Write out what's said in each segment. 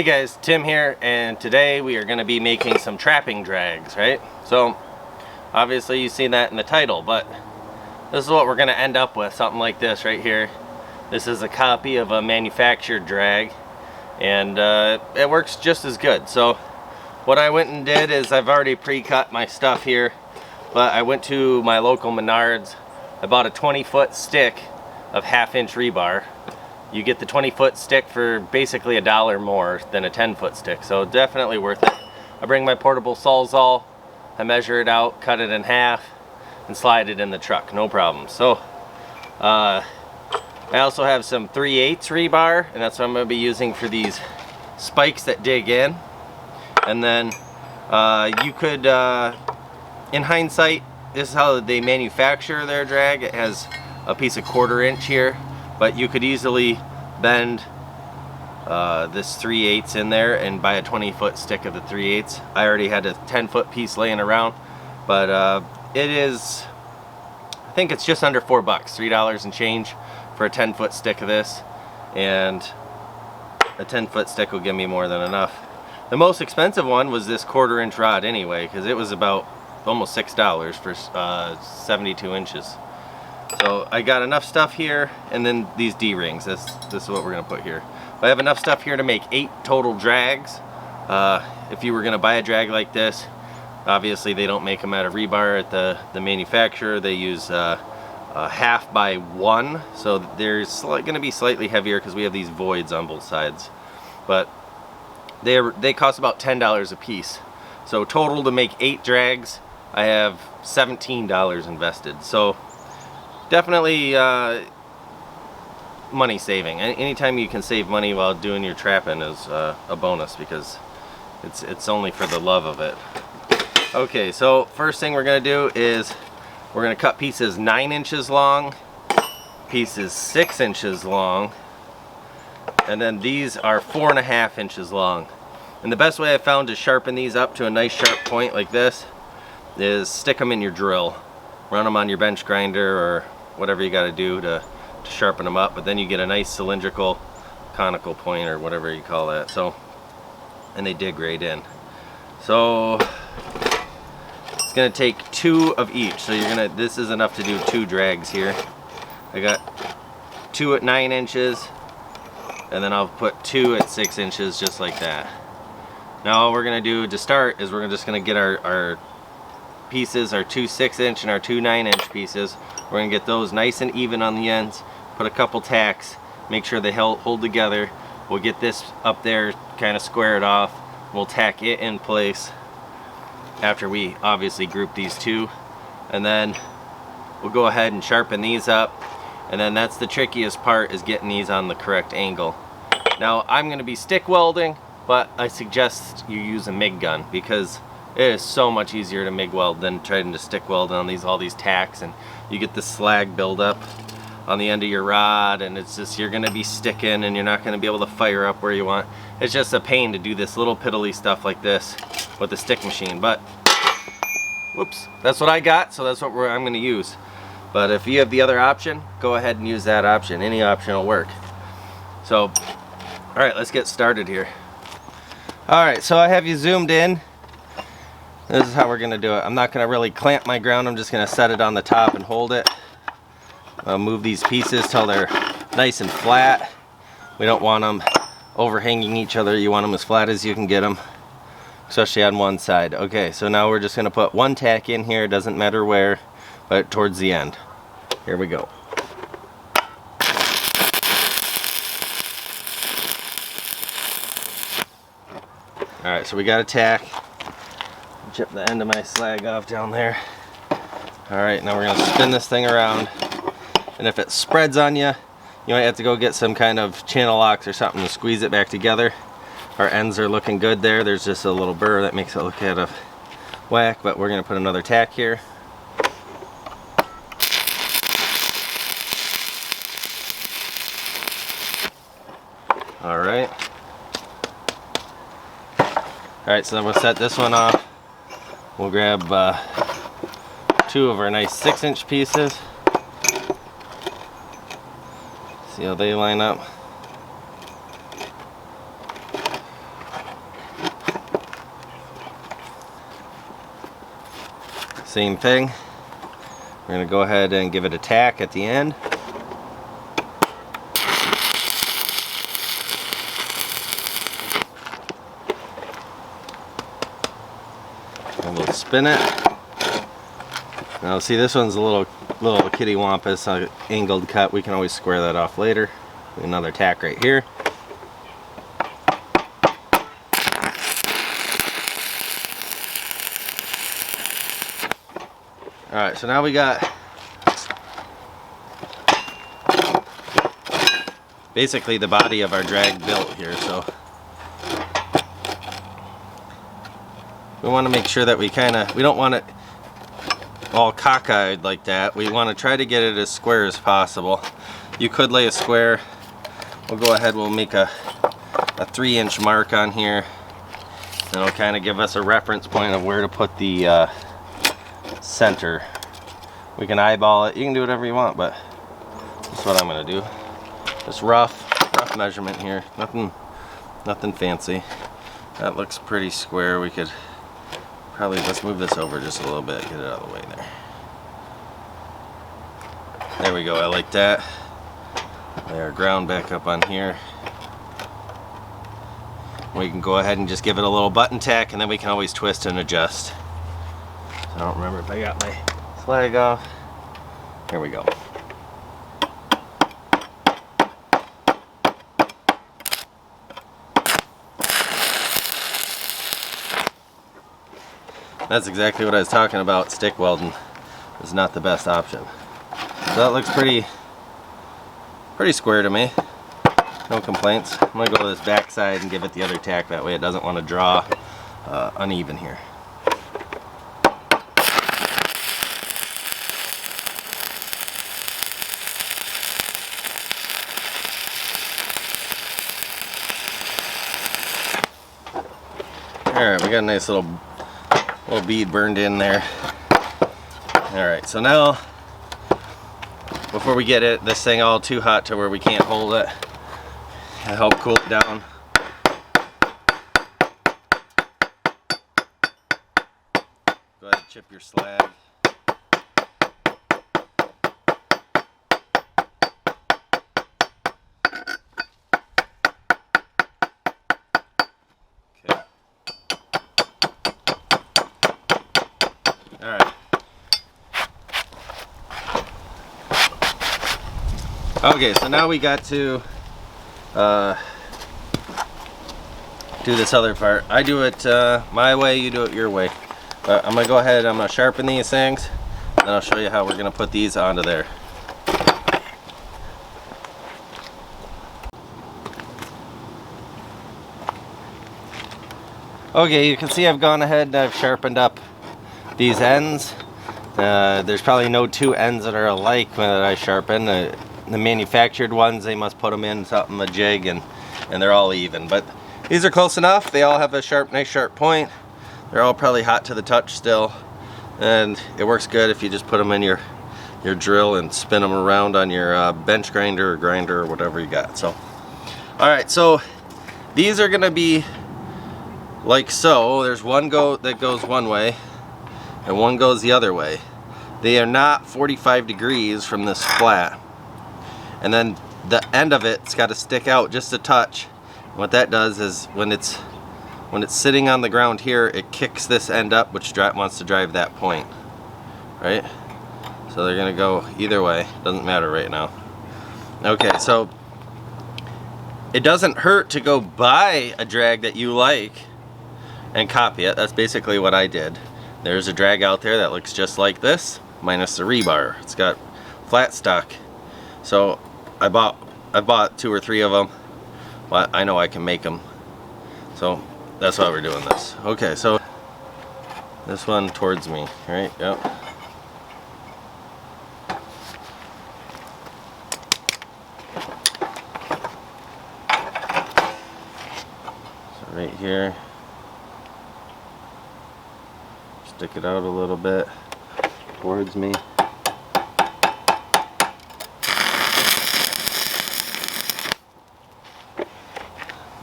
Hey guys, Tim here, and today we are going to be making some trapping drags, right? So, obviously you've seen that in the title, but this is what we're going to end up with, something like this right here. This is a copy of a manufactured drag, and it works just as good. So, what I went and did is I've already pre-cut my stuff here, but I went to my local Menards. I bought a 20-foot stick of 1/2-inch rebar. You get the 20-foot stick for basically $1 more than a 10-foot stick, so definitely worth it. I bring my portable Sawzall, I measure it out, cut it in half, and slide it in the truck, no problem. So, I also have some 3/8 rebar, and that's what I'm going to be using for these spikes that dig in. And then you could, in hindsight, this is how they manufacture their drag. It has a piece of 1/4 inch here, but you could easily bend this 3/8 in there and buy a 20-foot stick of the 3/8. I already had a 10-foot piece laying around, but it is, I think it's just under $4, $3 and change for a 10-foot stick of this, and a 10-foot stick will give me more than enough. The most expensive one was this 1/4 inch rod anyway, because it was about almost $6 for 72 inches. So I got enough stuff here, and then these D-rings. This is what we're going to put here. I have enough stuff here to make 8 total drags. If you were going to buy a drag like this, obviously they don't make them out of rebar at the manufacturer. They use 1/2 by 1, so they're going to be slightly heavier because we have these voids on both sides. But they cost about $10 a piece. So total to make 8 drags, I have $17 invested. So definitely money saving. Anytime you can save money while doing your trapping is a bonus, because it's only for the love of it. Okay, so first thing we're going to do is we're going to cut pieces 9 inches long, pieces 6 inches long, and then these are 4.5 inches long. And the best way I found to sharpen these up to a nice sharp point like this is stick them in your drill. Run them on your bench grinder or whatever you got to do to sharpen them up, but then you get a nice cylindrical conical point, or whatever you call that. So, and they dig right in. So it's going to take 2 of each. So this is enough to do 2 drags here. I got 2 at 9 inches, and then I'll put 2 at 6 inches, just like that. Now all we're going to do to start is we're just going to get our pieces, our 2 6-inch and our 2 9-inch pieces. We're going to get those nice and even on the ends, put a couple tacks, make sure they hold together. We'll get this up there kind of squared off. We'll tack it in place after we obviously group these 2, and then we'll go ahead and sharpen these up. And then that's the trickiest part, is getting these on the correct angle. Now I'm going to be stick welding, but I suggest you use a MIG gun, because it is so much easier to MIG weld than trying to stick weld on all these tacks, and you get the slag buildup on the end of your rod, and it's just, you're going to be sticking and you're not going to be able to fire up where you want. It's just a pain to do this little piddly stuff like this with the stick machine, but whoops, that's what I got, so that's what I'm going to use. But if you have the other option, go ahead and use that option. Any option will work. So, alright, let's get started here. Alright, so I have you zoomed in. This is how we're going to do it. I'm not going to really clamp my ground. I'm just going to set it on the top and hold it. I'll move these pieces till they're nice and flat. We don't want them overhanging each other. You want them as flat as you can get them, especially on one side. Okay, so now we're just going to put 1 tack in here. It doesn't matter where, but towards the end. Here we go. Alright, so we got a tack. Chip the end of my slag off down there. Alright, now we're going to spin this thing around, and if it spreads on you, you might have to go get some kind of channel locks or something to squeeze it back together. Our ends are looking good there. There's just a little burr that makes it look out of whack, but we're going to put another tack here. Alright. Alright, so then we'll set this one off. We'll grab 2 of our nice 6-inch pieces. See how they line up. Same thing. We're going to go ahead and give it a tack at the end. And we'll spin it. Now see, this one's a little kitty wampus, angled cut. We can always square that off later. Another tack right here. Alright, so now we got basically the body of our drag built here, so we want to make sure that we don't want it all cockeyed like that. We want to try to get it as square as possible. You could lay a square. We'll go ahead, we'll make a 3-inch mark on here. That'll kind of give us a reference point of where to put the center. We can eyeball it. You can do whatever you want, but that's what I'm going to do. Just rough measurement here. Nothing fancy. That looks pretty square. We could probably, let's move this over just a little bit, get it out of the way there. There we go, I like that. Lay our ground back up on here. We can go ahead and just give it a little button tack, and then we can always twist and adjust. I don't remember if I got my flag off. There we go. That's exactly what I was talking about. Stick welding is not the best option. So that looks pretty square to me. No complaints. I'm gonna go to this back side and give it the other tack. That way it doesn't want to draw uneven here. Alright, we got a nice little bead burned in there. Alright, so now before we get this thing all too hot to where we can't hold it, I'll help cool it down. Go ahead and chip your slag. Okay, so now we got to do this other part. I do it my way, you do it your way. I'm gonna go ahead, I'm gonna sharpen these things, and then I'll show you how we're gonna put these onto there. Okay, you can see I've gone ahead and I've sharpened up these ends. There's probably no two ends that are alike that I sharpen. The manufactured ones, they must put them in something, a jig, and they're all even. But these are close enough. They all have a nice sharp point. They're all probably hot to the touch still, and it works good if you just put them in your drill and spin them around on your bench grinder or grinder or whatever you got. So, all right, so these are gonna be like so. There's one that goes one way, and one goes the other way. They are not 45 degrees from this flat. And then the end of it's got to stick out just a touch. And what that does is when it's sitting on the ground here, it kicks this end up, which wants to drive that point, right? So they're gonna go either way, doesn't matter right now. Okay, so it doesn't hurt to go buy a drag that you like and copy it. That's basically what I did. There's a drag out there that looks just like this, minus the rebar. It's got flat stock. So I bought 2 or 3 of them. Well, I know I can make them. So that's why we're doing this. Okay, so this one towards me, right? Yep. So right here, stick it out a little bit towards me.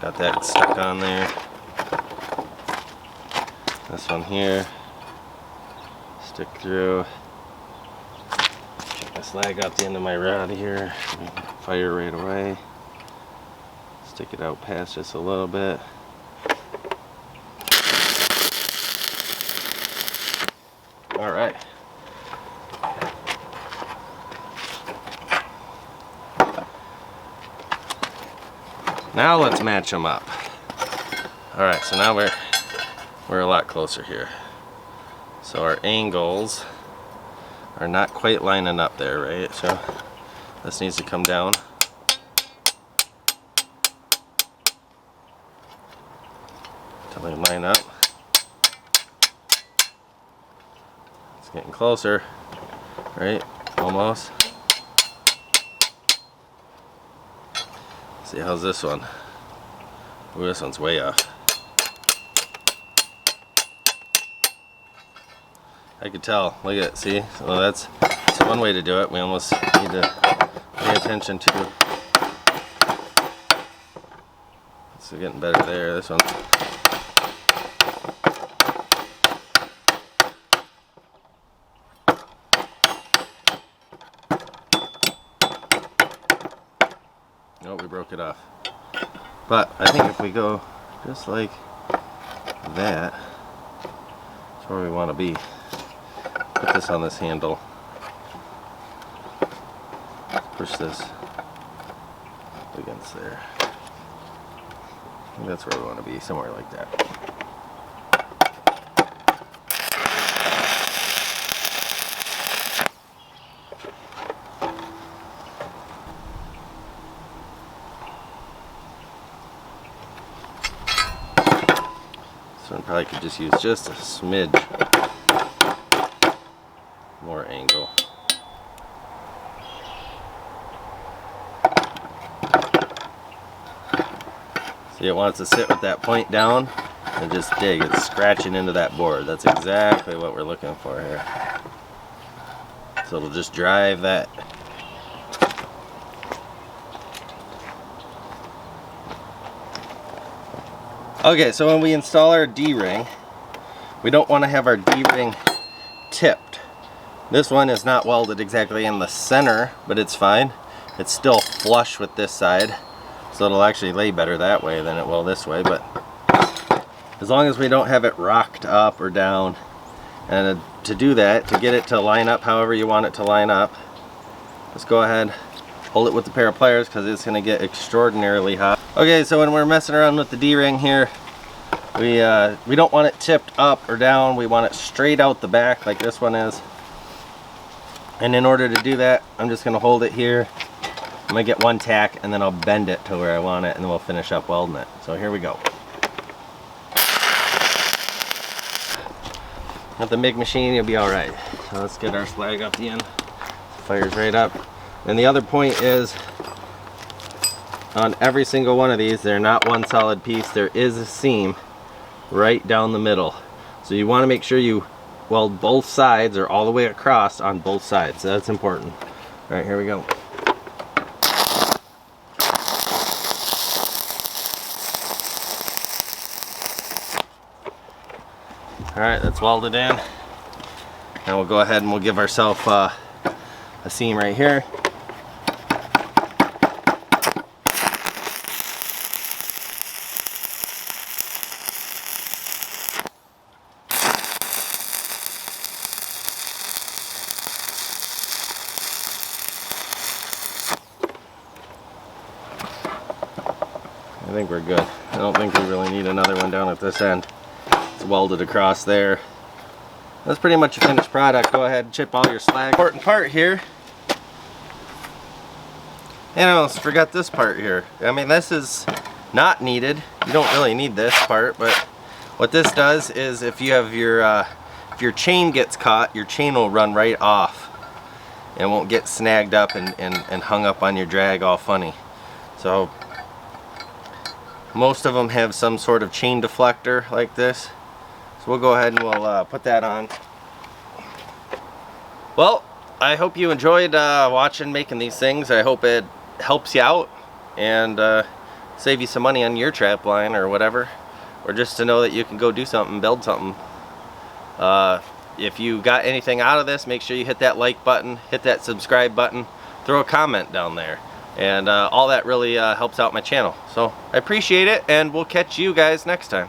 Got that stuck on there. This one here, stick through. Check my slag out the end of my rod here. Fire right away. Stick it out past just a little bit. All right. Now let's match them up. All right, so now we're a lot closer here. So our angles are not quite lining up there, right? So this needs to come down. Until they line up. It's getting closer, right? Almost. See, how's this one? Ooh, this one's way off. I could tell. Look at it. See? So that's one way to do it. We almost need to pay attention to. It's getting better there. This one. Oh, we broke it off. But I think if we go just like that, that's where we want to be. Put this on this handle. Push this against there. I think that's where we want to be, somewhere like that. So I probably could just use just a smidge more angle. See, it wants to sit with that point down and just dig. It's scratching into that board. That's exactly what we're looking for here. So it'll just drive that. Okay, so when we install our D-ring, we don't want to have our D-ring tipped. This one is not welded exactly in the center, but it's fine. It's still flush with this side, so it'll actually lay better that way than it will this way. But as long as we don't have it rocked up or down, and to do that, to get it to line up however you want it to line up, just go ahead, hold it with a pair of pliers because it's going to get extraordinarily hot. Okay, so when we're messing around with the D-ring here, we don't want it tipped up or down. We want it straight out the back like this one is. And in order to do that, I'm just going to hold it here. I'm going to get one tack and then I'll bend it to where I want it, and then we'll finish up welding it. So here we go. With the MIG machine, you'll be alright. So let's get our slag up the end. Fire's right up. And the other point is, on every single one of these, they're not one solid piece. There is a seam right down the middle. So you want to make sure you weld both sides or all the way across on both sides. So that's important. All right, here we go. All right, that's welded in. Now we'll go ahead and we'll give ourselves a seam right here. I think we're good. I don't think we really need another one down at this end. It's welded across there. That's pretty much a finished product. Go ahead and chip all your slag. Important part here. And I almost forgot this part here. I mean, this is not needed. You don't really need this part, but what this does is if you have your if your chain gets caught, your chain will run right off and won't get snagged up and hung up on your drag all funny. So most of them have some sort of chain deflector like this. So we'll go ahead and we'll put that on. Well, I hope you enjoyed watching making these things. I hope it helps you out and save you some money on your trap line or whatever, or just to know that you can go do something, build something. if you got anything out of this, make sure you hit that like button, hit that subscribe button, throw a comment down there, and all that really helps out my channel. So I appreciate it, and we'll catch you guys next time.